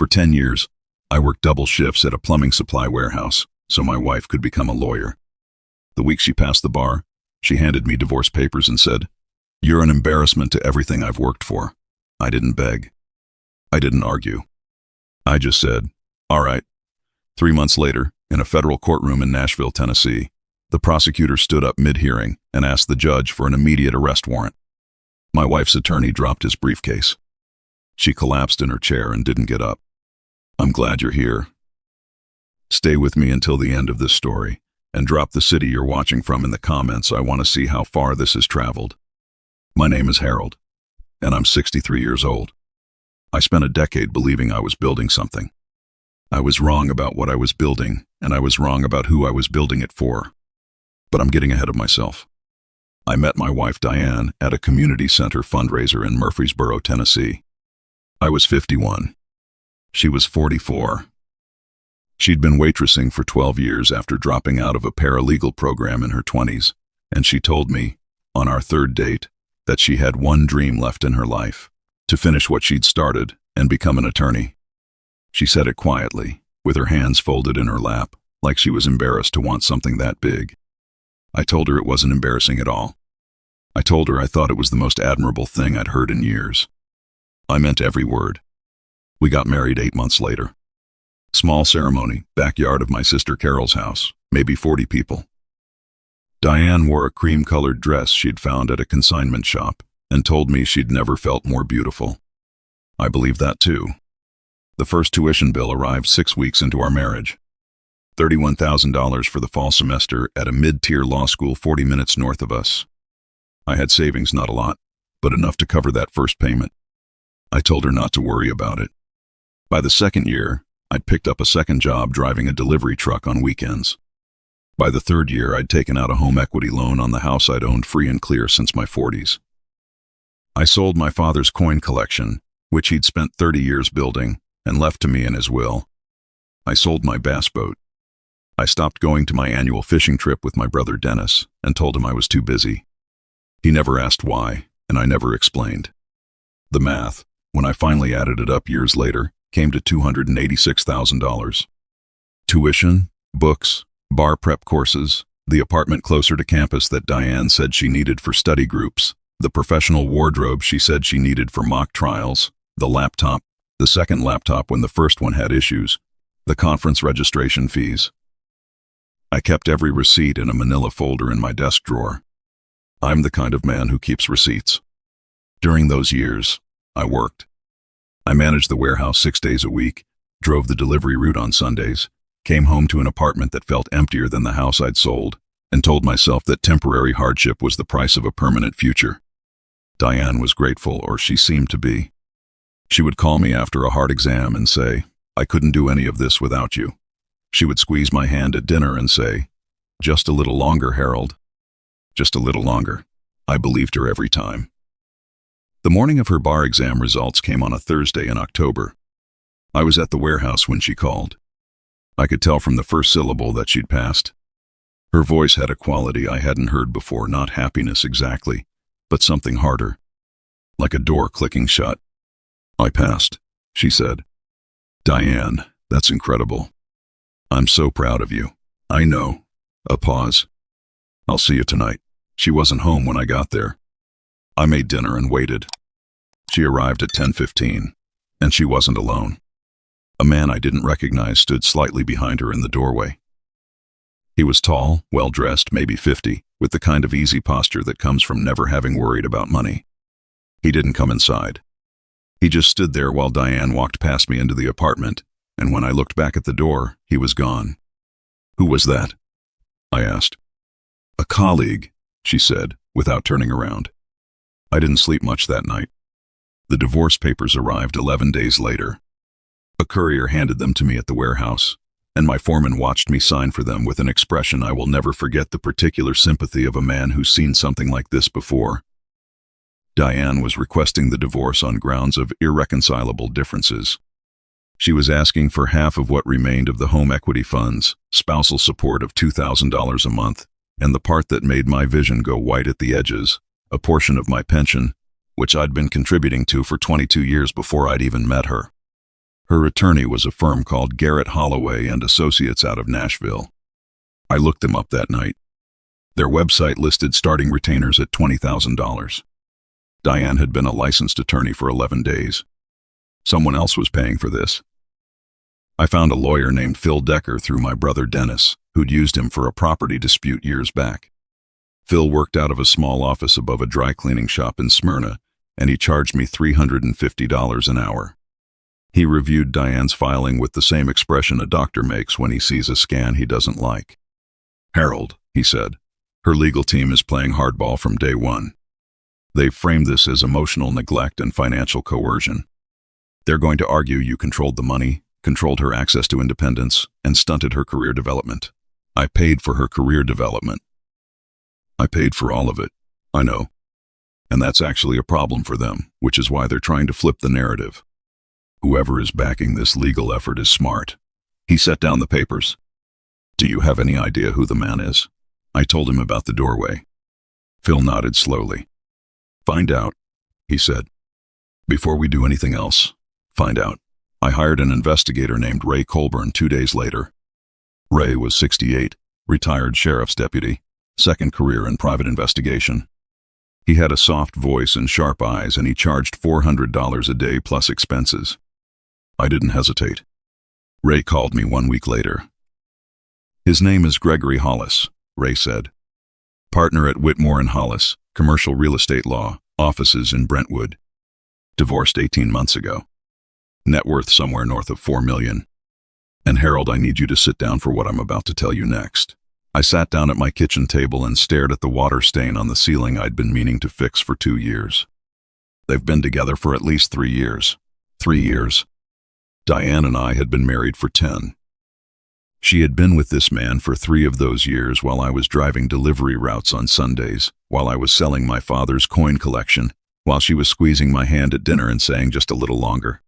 For 10 years, I worked double shifts at a plumbing supply warehouse so my wife could become a lawyer. The week she passed the bar, she handed me divorce papers and said, "You're an embarrassment to everything I've worked for." I didn't beg. I didn't argue. I just said, "All right." 3 months later, in a federal courtroom in Nashville, Tennessee, the prosecutor stood up mid-hearing and asked the judge for an immediate arrest warrant. My wife's attorney dropped his briefcase. She collapsed in her chair and didn't get up. "I'm glad you're here. Stay with me until the end of this story, and drop the city you're watching from in the comments. I want to see how far this has traveled." My name is Harold, and I'm 63 years old. I spent a decade believing I was building something. I was wrong about what I was building, and I was wrong about who I was building it for. But I'm getting ahead of myself. I met my wife Diane at a community center fundraiser in Murfreesboro, Tennessee. I was 51. She was 44. She'd been waitressing for 12 years after dropping out of a paralegal program in her 20s, and she told me, on our third date, that she had one dream left in her life: to finish what she'd started and become an attorney. She said it quietly, with her hands folded in her lap, like she was embarrassed to want something that big. I told her it wasn't embarrassing at all. I told her I thought it was the most admirable thing I'd heard in years. I meant every word. We got married 8 months later. Small ceremony, backyard of my sister Carol's house, maybe 40 people. Diane wore a cream-colored dress she'd found at a consignment shop and told me she'd never felt more beautiful. I believed that too. The first tuition bill arrived 6 weeks into our marriage. $31,000 for the fall semester at a mid-tier law school 40 minutes north of us. I had savings, not a lot, but enough to cover that first payment. I told her not to worry about it. By the second year, I'd picked up a second job driving a delivery truck on weekends. By the third year, I'd taken out a home equity loan on the house I'd owned free and clear since my 40s. I sold my father's coin collection, which he'd spent 30 years building, and left to me in his will. I sold my bass boat. I stopped going to my annual fishing trip with my brother Dennis and told him I was too busy. He never asked why, and I never explained. The math, when I finally added it up years later, came to $286,000. Tuition, books, bar prep courses, the apartment closer to campus that Diane said she needed for study groups, the professional wardrobe she said she needed for mock trials, the laptop, the second laptop when the first one had issues, the conference registration fees. I kept every receipt in a manila folder in my desk drawer. I'm the kind of man who keeps receipts. During those years, I worked. I managed the warehouse 6 days a week, drove the delivery route on Sundays, came home to an apartment that felt emptier than the house I'd sold, and told myself that temporary hardship was the price of a permanent future. Diane was grateful, or she seemed to be. She would call me after a hard exam and say, "I couldn't do any of this without you." She would squeeze my hand at dinner and say, "Just a little longer, Harold." Just a little longer. I believed her every time. The morning of her bar exam results came on a Thursday in October. I was at the warehouse when she called. I could tell from the first syllable that she'd passed. Her voice had a quality I hadn't heard before, not happiness exactly, but something harder, like a door clicking shut. "I passed," she said. "Diane, that's incredible. I'm so proud of you." "I know." A pause. "I'll see you tonight." She wasn't home when I got there. I made dinner and waited. She arrived at 10:15, and she wasn't alone. A man I didn't recognize stood slightly behind her in the doorway. He was tall, well-dressed, maybe 50, with the kind of easy posture that comes from never having worried about money. He didn't come inside. He just stood there while Diane walked past me into the apartment, and when I looked back at the door, he was gone. "Who was that?" I asked. "A colleague," she said, without turning around. I didn't sleep much that night. The divorce papers arrived 11 days later. A courier handed them to me at the warehouse, and my foreman watched me sign for them with an expression I will never forget, the particular sympathy of a man who's seen something like this before. Diane was requesting the divorce on grounds of irreconcilable differences. She was asking for half of what remained of the home equity funds, spousal support of $2,000 a month, and the part that made my vision go white at the edges, a portion of my pension, which I'd been contributing to for 22 years before I'd even met her. Her attorney was a firm called Garrett Holloway and Associates out of Nashville. I looked them up that night. Their website listed starting retainers at $20,000. Diane had been a licensed attorney for 11 days. Someone else was paying for this. I found a lawyer named Phil Decker through my brother Dennis, who'd used him for a property dispute years back. Phil worked out of a small office above a dry cleaning shop in Smyrna, and he charged me $350 an hour. He reviewed Diane's filing with the same expression a doctor makes when he sees a scan he doesn't like. "Harold," he said, "her legal team is playing hardball from day one. They've framed this as emotional neglect and financial coercion. They're going to argue you controlled the money, controlled her access to independence, and stunted her career development. I paid for her career development. I paid for all of it. I know. And that's actually a problem for them, which is why they're trying to flip the narrative. Whoever is backing this legal effort is smart." He set down the papers. "Do you have any idea who the man is?" I told him about the doorway. Phil nodded slowly. "Find out," he said. "Before we do anything else, find out." I hired an investigator named Ray Colburn 2 days later. Ray was 68, retired sheriff's deputy, second career in private investigation. He had a soft voice and sharp eyes, and he charged $400 a day plus expenses. I didn't hesitate. Ray called me 1 week later. "His name is Gregory Hollis," Ray said. "Partner at Whitmore and Hollis, commercial real estate law, offices in Brentwood. Divorced 18 months ago. Net worth somewhere north of $4 million. And Harold, I need you to sit down for what I'm about to tell you next." I sat down at my kitchen table and stared at the water stain on the ceiling I'd been meaning to fix for 2 years. They've been together for at least 3 years. 3 years. Diane and I had been married for 10. She had been with this man for 3 of those years while I was driving delivery routes on Sundays, while I was selling my father's coin collection, while she was squeezing my hand at dinner and saying just a little longer.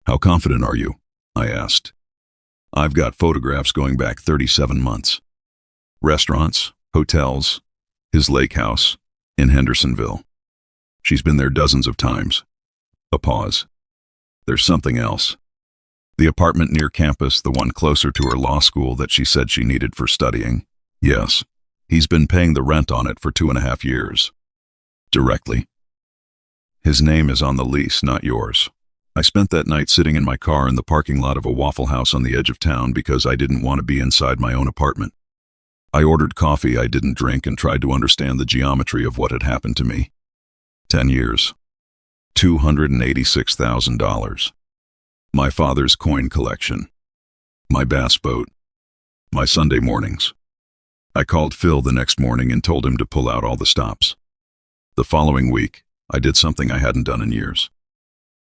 "How confident are you?" I asked. "I've got photographs going back 37 months. Restaurants, hotels, his lake house in Hendersonville. She's been there dozens of times." A pause. "There's something else. The apartment near campus, the one closer to her law school that she said she needed for studying. Yes, he's been paying the rent on it for 2.5 years. Directly. His name is on the lease, not yours. I spent that night sitting in my car in the parking lot of a Waffle House on the edge of town because I didn't want to be inside my own apartment. I ordered coffee I didn't drink and tried to understand the geometry of what had happened to me. 10 years. $286,000. My father's coin collection. My bass boat. My Sunday mornings. I called Phil the next morning and told him to pull out all the stops. The following week, I did something I hadn't done in years.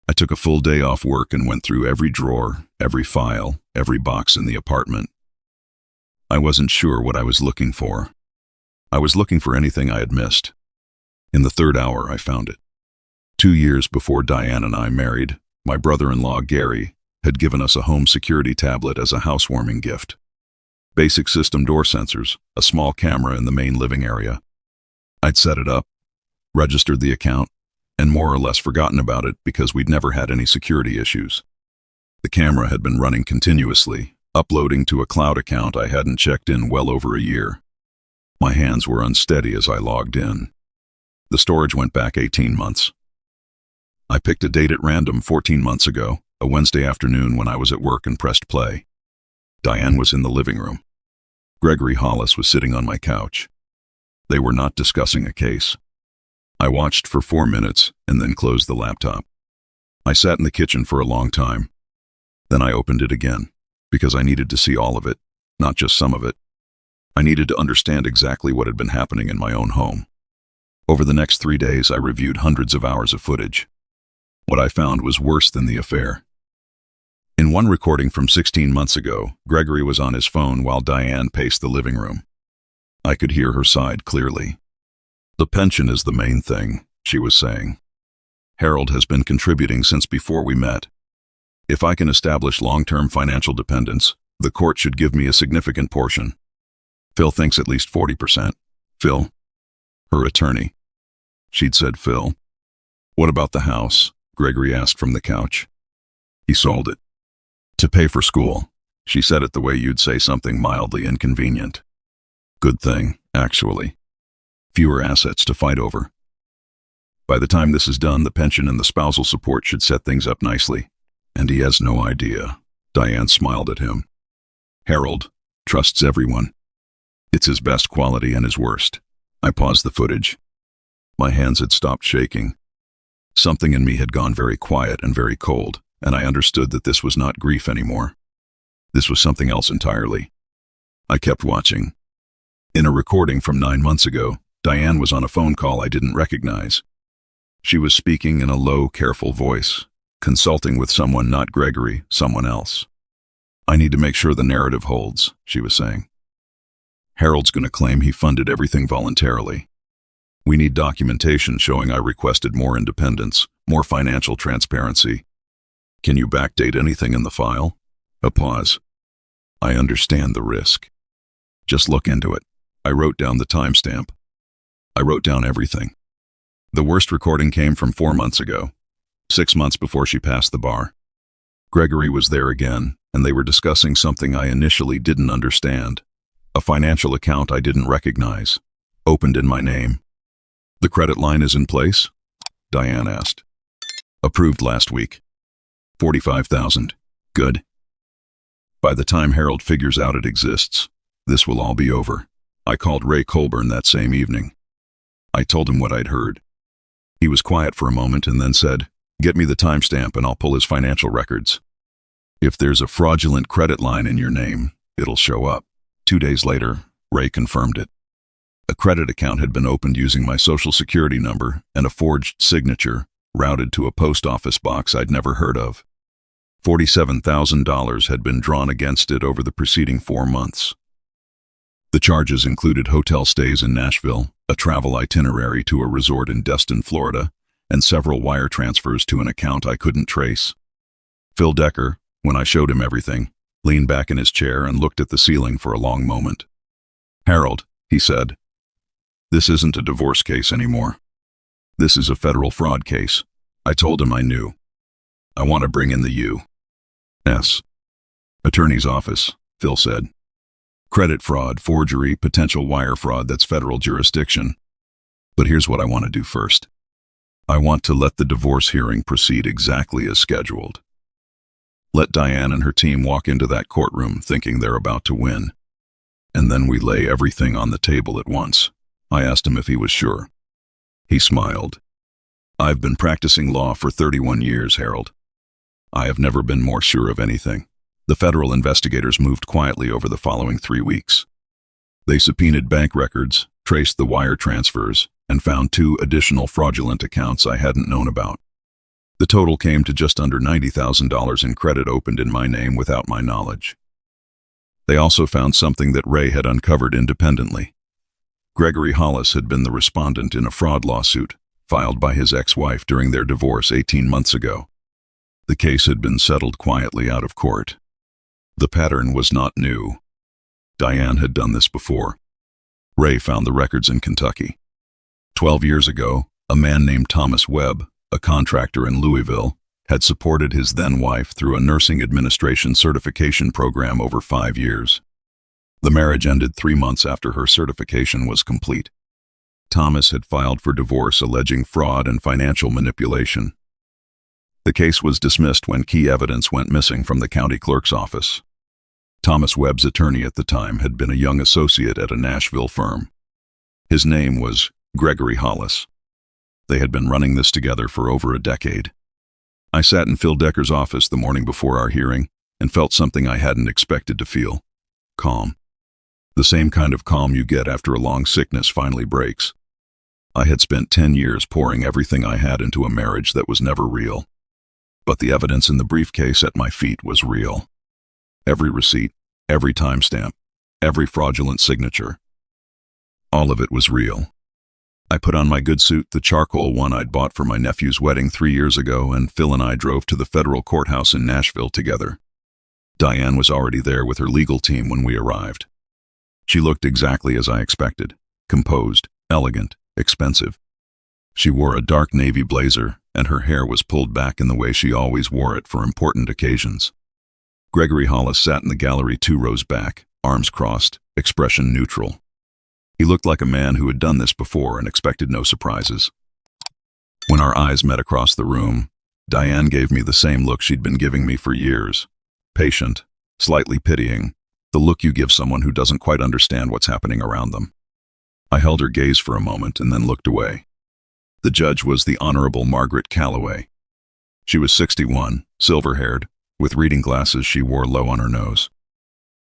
I took a full day off work and went through every drawer, every file, every box in the apartment. I wasn't sure what I was looking for. I was looking for anything I had missed. In the 3rd hour, I found it. 2 years before Diane and I married, my brother-in-law, Gary, had given us a home security tablet as a housewarming gift. Basic system door sensors, a small camera in the main living area. I'd set it up, registered the account, and more or less forgotten about it because we'd never had any security issues. The camera had been running continuously, uploading to a cloud account I hadn't checked in well over a year. My hands were unsteady as I logged in. The storage went back 18 months. I picked a date at random 14 months ago, a Wednesday afternoon when I was at work and pressed play. Diane was in the living room. Gregory Hollis was sitting on my couch. They were not discussing a case. I watched for 4 minutes and then closed the laptop. I sat in the kitchen for a long time. Then I opened it again, because I needed to see all of it, not just some of it. I needed to understand exactly what had been happening in my own home. Over the next 3 days, I reviewed hundreds of hours of footage. What I found was worse than the affair. In one recording from 16 months ago, Gregory was on his phone while Diane paced the living room. I could hear her side clearly. "The pension is the main thing," she was saying. "Harold has been contributing since before we met. If I can establish long-term financial dependence, the court should give me a significant portion. Phil thinks at least 40%. Phil?" Her attorney. She'd said Phil. "What about the house?" Gregory asked from the couch. "He sold it. To pay for school. She said it the way you'd say something mildly inconvenient. Good thing, actually. Fewer assets to fight over. By the time this is done, the pension and the spousal support should set things up nicely. And he has no idea. Diane smiled at him. Harold trusts everyone. It's his best quality and his worst. I paused the footage. My hands had stopped shaking. Something in me had gone very quiet and very cold, and I understood that this was not grief anymore. This was something else entirely. I kept watching. In a recording from 9 months ago, Diane was on a phone call I didn't recognize. She was speaking in a low, careful voice, consulting with someone not Gregory, someone else. I need to make sure the narrative holds, she was saying. Harold's going to claim he funded everything voluntarily. We need documentation showing I requested more independence, more financial transparency. Can you backdate anything in the file? A pause. I understand the risk. Just look into it. I wrote down the timestamp. I wrote down everything. The worst recording came from 4 months ago, 6 months before she passed the bar. Gregory was there again, and they were discussing something I initially didn't understand. A financial account I didn't recognize, opened in my name. The credit line is in place? Diane asked. Approved last week. 45,000. Good. By the time Harold figures out it exists, this will all be over. I called Ray Colburn that same evening. I told him what I'd heard. He was quiet for a moment and then said, "Get me the timestamp and I'll pull his financial records. If there's a fraudulent credit line in your name, it'll show up." 2 days later, Ray confirmed it. A credit account had been opened using my social security number and a forged signature routed to a post office box I'd never heard of. $47,000 had been drawn against it over the preceding 4 months. The charges included hotel stays in Nashville, a travel itinerary to a resort in Destin, Florida, and several wire transfers to an account I couldn't trace. Phil Decker, when I showed him everything, leaned back in his chair and looked at the ceiling for a long moment. "Harold," he said, "this isn't a divorce case anymore. This is a federal fraud case." I told him I knew. "I want to bring in the U.S. Attorney's Office," Phil said. "Credit fraud, forgery, potential wire fraud, that's federal jurisdiction. But here's what I want to do first. I want to let the divorce hearing proceed exactly as scheduled. Let Diane and her team walk into that courtroom thinking they're about to win. And then we lay everything on the table at once." I asked him if he was sure. He smiled. "I've been practicing law for 31 years, Harold. I have never been more sure of anything." The federal investigators moved quietly over the following 3 weeks. They subpoenaed bank records, traced the wire transfers, and found 2 additional fraudulent accounts I hadn't known about. The total came to just under $90,000 in credit opened in my name without my knowledge. They also found something that Ray had uncovered independently. Gregory Hollis had been the respondent in a fraud lawsuit filed by his ex-wife during their divorce 18 months ago. The case had been settled quietly out of court. The pattern was not new. Diane had done this before. Ray found the records in Kentucky. 12 years ago, a man named Thomas Webb, a contractor in Louisville, had supported his then-wife through a nursing administration certification program over 5 years. The marriage ended 3 months after her certification was complete. Thomas had filed for divorce alleging fraud and financial manipulation. The case was dismissed when key evidence went missing from the county clerk's office. Thomas Webb's attorney at the time had been a young associate at a Nashville firm. His name was Gregory Hollis. They had been running this together for over a decade. I sat in Phil Decker's office the morning before our hearing and felt something I hadn't expected to feel. Calm. The same kind of calm you get after a long sickness finally breaks. I had spent 10 years pouring everything I had into a marriage that was never real. But the evidence in the briefcase at my feet was real. Every receipt, every timestamp, every fraudulent signature. All of it was real. I put on my good suit, the charcoal one I'd bought for my nephew's wedding 3 years ago, and Phil and I drove to the federal courthouse in Nashville together. Diane was already there with her legal team when we arrived. She looked exactly as I expected, composed, elegant, expensive. She wore a dark navy blazer, and her hair was pulled back in the way she always wore it for important occasions. Gregory Hollis sat in the gallery 2 rows back, arms crossed, expression neutral. He looked like a man who had done this before and expected no surprises. When our eyes met across the room, Diane gave me the same look she'd been giving me for years. Patient, slightly pitying, the look you give someone who doesn't quite understand what's happening around them. I held her gaze for a moment and then looked away. The judge was the Honorable Margaret Calloway. She was 61, silver-haired, with reading glasses she wore low on her nose.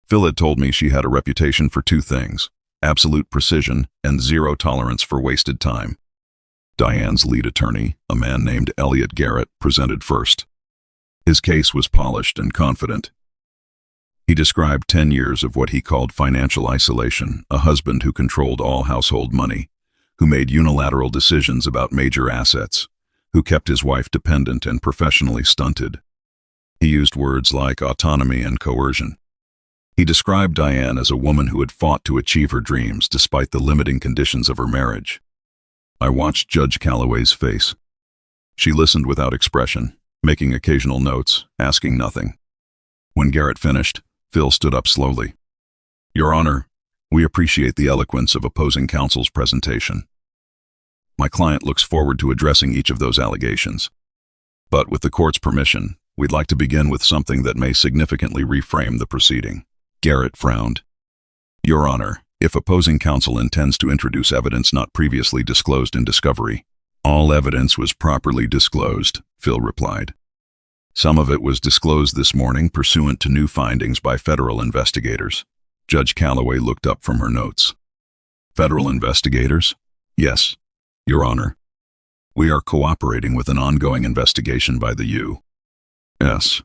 Phil had told me she had a reputation for 2 things: absolute precision and 0 tolerance for wasted time. Diane's lead attorney, a man named Elliot Garrett, presented first. His case was polished and confident. He described 10 years of what he called financial isolation, a husband who controlled all household money, who made unilateral decisions about major assets, who kept his wife dependent and professionally stunted. He used words like autonomy and coercion. He described Diane as a woman who had fought to achieve her dreams despite the limiting conditions of her marriage. I watched Judge Calloway's face. She listened without expression, making occasional notes, asking nothing. When Garrett finished, Phil stood up slowly. "Your Honor, we appreciate the eloquence of opposing counsel's presentation. My client looks forward to addressing each of those allegations. But with the court's permission, we'd like to begin with something that may significantly reframe the proceeding." Garrett frowned. "Your Honor, if opposing counsel intends to introduce evidence not previously disclosed in discovery." "All evidence was properly disclosed," Phil replied. "Some of it was disclosed this morning pursuant to new findings by federal investigators." Judge Calloway looked up from her notes. "Federal investigators?" "Yes, Your Honor. We are cooperating with an ongoing investigation by the U.S.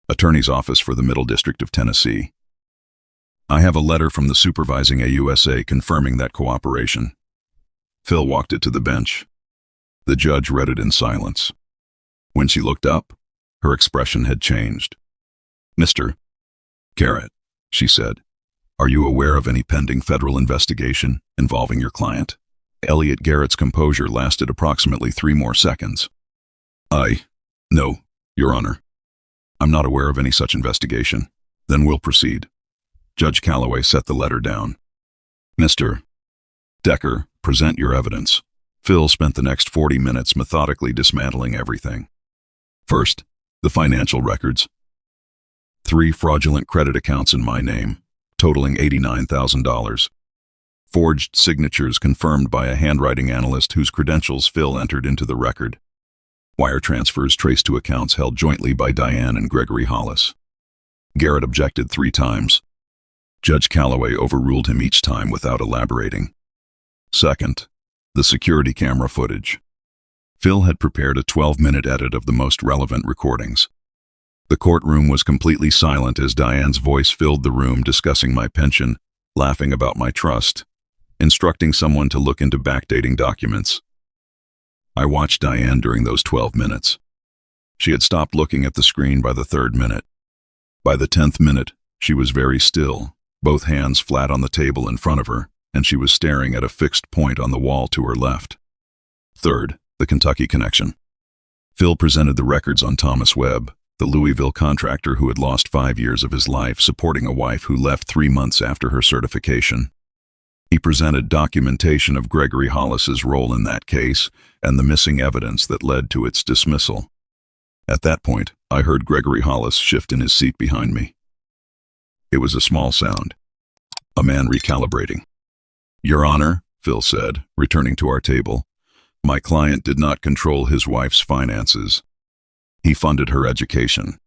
Attorney's Office for the Middle District of Tennessee. I have a letter from the supervising AUSA confirming that cooperation." Phil walked it to the bench. The judge read it in silence. When she looked up, her expression had changed. "Mr. Garrett," she said, "are you aware of any pending federal investigation involving your client?" Elliot Garrett's composure lasted approximately 3 more seconds. No, Your Honor. I'm not aware of any such investigation." "Then we'll proceed." Judge Calloway set the letter down. "Mr. Decker, present your evidence." Phil spent the next 40 minutes methodically dismantling everything. First, the financial records. 3 fraudulent credit accounts in my name, totaling $89,000. Forged signatures confirmed by a handwriting analyst whose credentials Phil entered into the record. Wire transfers traced to accounts held jointly by Diane and Gregory Hollis. Garrett objected 3 times. Judge Calloway overruled him each time without elaborating. Second, the security camera footage. Phil had prepared a 12-minute edit of the most relevant recordings. The courtroom was completely silent as Diane's voice filled the room discussing my pension, laughing about my trust, instructing someone to look into backdating documents. I watched Diane during those 12 minutes. She had stopped looking at the screen by the 3rd minute. By the 10th minute, she was very still, both hands flat on the table in front of her, and she was staring at a fixed point on the wall to her left. Third, the Kentucky connection. Phil presented the records on Thomas Webb, the Louisville contractor who had lost 5 years of his life supporting a wife who left 3 months after her certification. He presented documentation of Gregory Hollis's role in that case and the missing evidence that led to its dismissal. At that point, I heard Gregory Hollis shift in his seat behind me. It was a small sound. A man recalibrating. "Your Honor," Phil said, returning to our table, "my client did not control his wife's finances. He funded her education.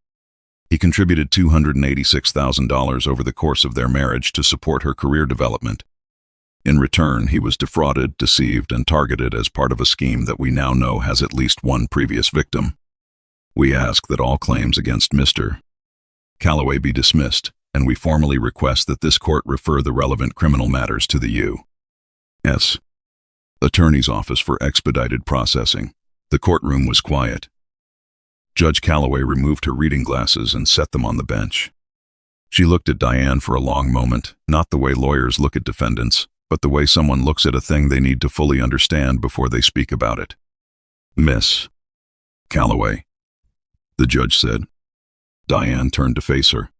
He contributed $286,000 over the course of their marriage to support her career development. In return, he was defrauded, deceived, and targeted as part of a scheme that we now know has at least one previous victim. We ask that all claims against Mr. Calloway be dismissed, and we formally request that this court refer the relevant criminal matters to the U.S. Attorney's Office for expedited processing." The courtroom was quiet. Judge Calloway removed her reading glasses and set them on the bench. She looked at Diane for a long moment, not the way lawyers look at defendants, but the way someone looks at a thing they need to fully understand before they speak about it. "Miss Calloway," the judge said. Diane turned to face her.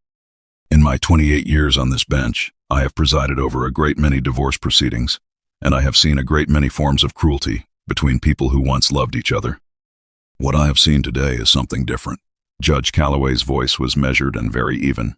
In my 28 years on this bench, I have presided over a great many divorce proceedings, and I have seen a great many forms of cruelty between people who once loved each other. What I have seen today is something different. Judge Calloway's voice was measured and very even.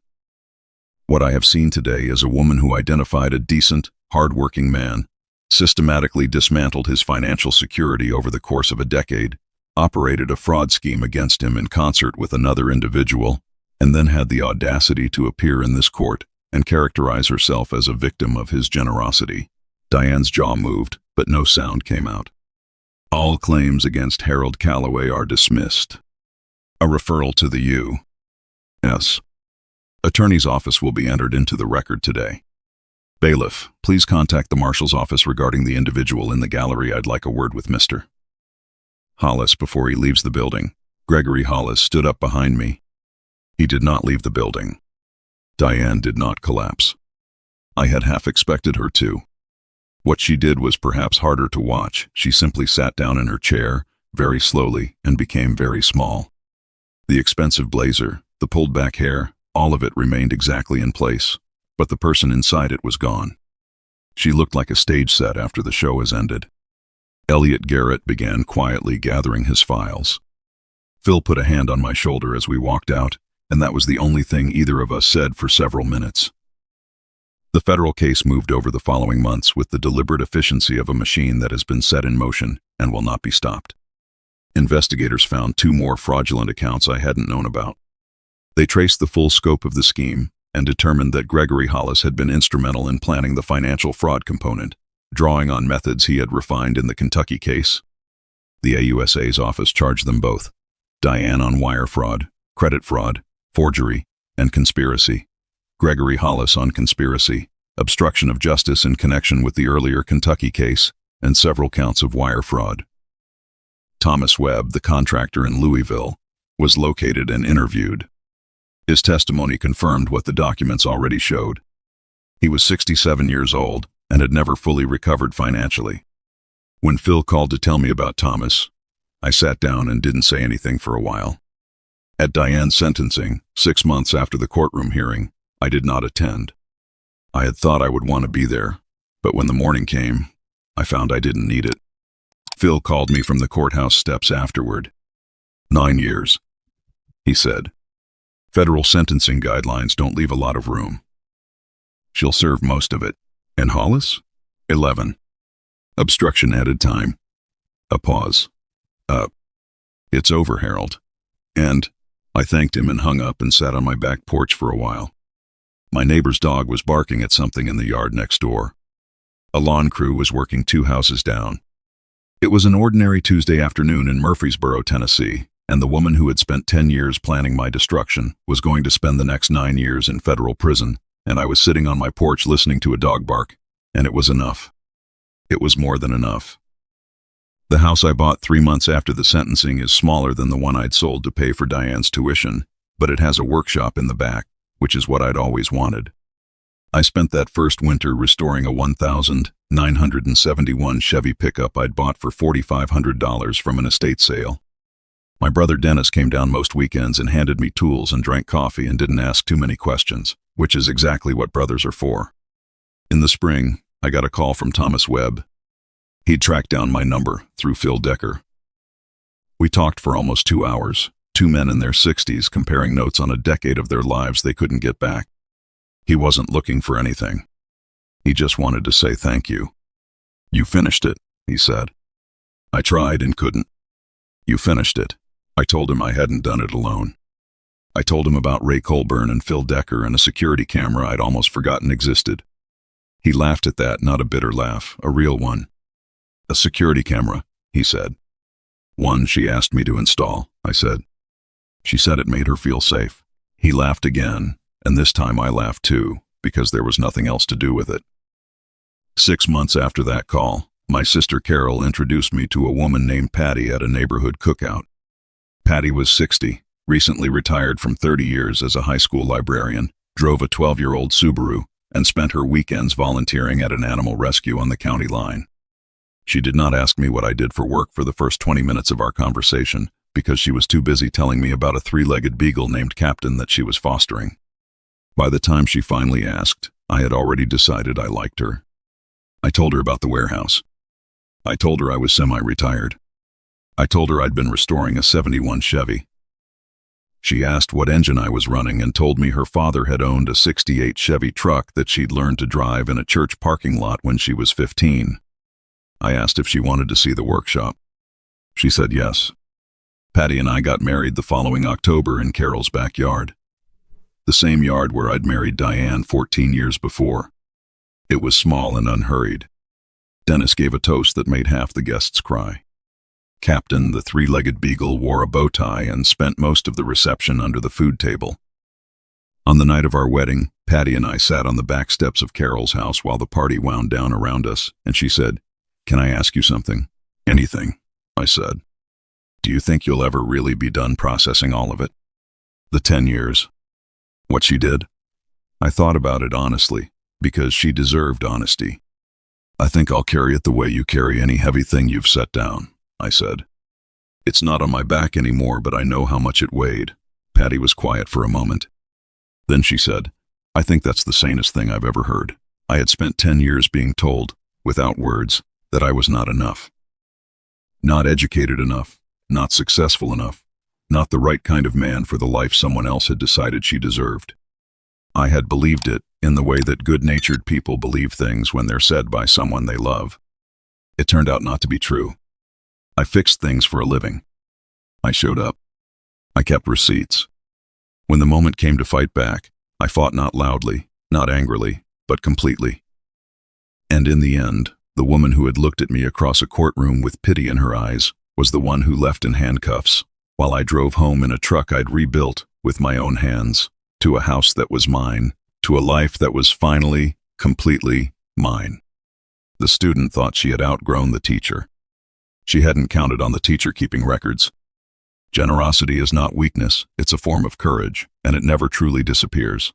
What I have seen today is a woman who identified a decent, hard-working man, systematically dismantled his financial security over the course of a decade, operated a fraud scheme against him in concert with another individual, and then had the audacity to appear in this court and characterize herself as a victim of his generosity. Diane's jaw moved, but no sound came out. All claims against Harold Calloway are dismissed. A referral to the U.S. Attorney's office will be entered into the record today. Bailiff, please contact the marshal's office regarding the individual in the gallery. I'd like a word with Mr. Hollis before he leaves the building. Gregory Hollis stood up behind me. He did not leave the building. Diane did not collapse. I had half expected her to. What she did was perhaps harder to watch. She simply sat down in her chair, very slowly, and became very small. The expensive blazer, the pulled-back hair, all of it remained exactly in place, but the person inside it was gone. She looked like a stage set after the show has ended. Elliot Garrett began quietly gathering his files. Phil put a hand on my shoulder as we walked out, and that was the only thing either of us said for several minutes. The federal case moved over the following months with the deliberate efficiency of a machine that has been set in motion and will not be stopped. Investigators found 2 more fraudulent accounts I hadn't known about. They traced the full scope of the scheme and determined that Gregory Hollis had been instrumental in planning the financial fraud component, drawing on methods he had refined in the Kentucky case. The AUSA's office charged them both, Diane on wire fraud, credit fraud, forgery, and conspiracy. Gregory Hollis on conspiracy, obstruction of justice in connection with the earlier Kentucky case, and several counts of wire fraud. Thomas Webb, the contractor in Louisville, was located and interviewed. His testimony confirmed what the documents already showed. He was 67 years old and had never fully recovered financially. When Phil called to tell me about Thomas, I sat down and didn't say anything for a while. At Diane's sentencing, 6 months after the courtroom hearing, I did not attend. I had thought I would want to be there, but when the morning came, I found I didn't need it. Phil called me from the courthouse steps afterward. 9 years, he said. Federal sentencing guidelines don't leave a lot of room. She'll serve most of it. And Hollis? 11. Obstruction added time. A pause. It's over, Harold. And I thanked him and hung up and sat on my back porch for a while. My neighbor's dog was barking at something in the yard next door. A lawn crew was working 2 houses down. It was an ordinary Tuesday afternoon in Murfreesboro, Tennessee, and the woman who had spent 10 years planning my destruction was going to spend the next 9 years in federal prison, and I was sitting on my porch listening to a dog bark, and it was enough. It was more than enough. The house I bought 3 months after the sentencing is smaller than the one I'd sold to pay for Diane's tuition, but it has a workshop in the back, which is what I'd always wanted. I spent that first winter restoring a 1971 Chevy pickup I'd bought for $4,500 from an estate sale. My brother Dennis came down most weekends and handed me tools and drank coffee and didn't ask too many questions, which is exactly what brothers are for. In the spring, I got a call from Thomas Webb. He'd tracked down my number through Phil Decker. We talked for almost 2 hours, 2 men in their 60s comparing notes on a decade of their lives they couldn't get back. He wasn't looking for anything. He just wanted to say thank you. You finished it, he said. I tried and couldn't. You finished it. I told him I hadn't done it alone. I told him about Ray Colburn and Phil Decker and a security camera I'd almost forgotten existed. He laughed at that, not a bitter laugh, a real one. A security camera, he said. One she asked me to install, I said. She said it made her feel safe. He laughed again, and this time I laughed too, because there was nothing else to do with it. 6 months after that call, my sister Carol introduced me to a woman named Patty at a neighborhood cookout. Patty was 60, recently retired from 30 years as a high school librarian, drove a 12-year-old Subaru, and spent her weekends volunteering at an animal rescue on the county line. She did not ask me what I did for work for the first 20 minutes of our conversation, because she was too busy telling me about a three-legged beagle named Captain that she was fostering. By the time she finally asked, I had already decided I liked her. I told her about the warehouse. I told her I was semi-retired. I told her I'd been restoring a '71 Chevy. She asked what engine I was running and told me her father had owned a '68 Chevy truck that she'd learned to drive in a church parking lot when she was 15. I asked if she wanted to see the workshop. She said yes. Patty and I got married the following October in Carol's backyard. The same yard where I'd married Diane 14 years before. It was small and unhurried. Dennis gave a toast that made half the guests cry. Captain, the three-legged beagle, wore a bow tie and spent most of the reception under the food table. On the night of our wedding, Patty and I sat on the back steps of Carol's house while the party wound down around us, and she said, "Can I ask you something?" "Anything," I said. "Do you think you'll ever really be done processing all of it?" "The 10 years. What she did? I thought about it honestly, because she deserved honesty. "I think I'll carry it the way you carry any heavy thing you've set down," I said. "It's not on my back anymore, but I know how much it weighed." Patty was quiet for a moment. Then she said, "I think that's the sanest thing I've ever heard." I had spent 10 years being told, without words, that I was not enough. Not educated enough, not successful enough, not the right kind of man for the life someone else had decided she deserved. I had believed it in the way that good-natured people believe things when they're said by someone they love. It turned out not to be true. I fixed things for a living. I showed up. I kept receipts. When the moment came to fight back, I fought not loudly, not angrily, but completely. And in the end, the woman who had looked at me across a courtroom with pity in her eyes was the one who left in handcuffs, while I drove home in a truck I'd rebuilt with my own hands, to a house that was mine, to a life that was finally, completely mine. The student thought she had outgrown the teacher. She hadn't counted on the teacher keeping records. Generosity is not weakness, it's a form of courage, and it never truly disappears.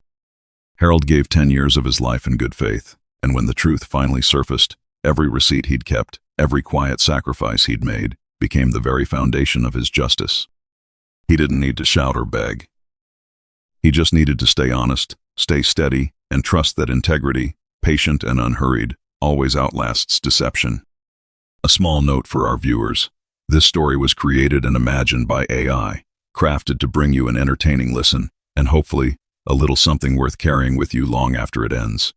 Harold gave 10 years of his life in good faith, and when the truth finally surfaced, every receipt he'd kept, every quiet sacrifice he'd made, became the very foundation of his justice. He didn't need to shout or beg. He just needed to stay honest, stay steady, and trust that integrity, patient and unhurried, always outlasts deception. A small note for our viewers. This story was created and imagined by AI, crafted to bring you an entertaining listen, and hopefully, a little something worth carrying with you long after it ends.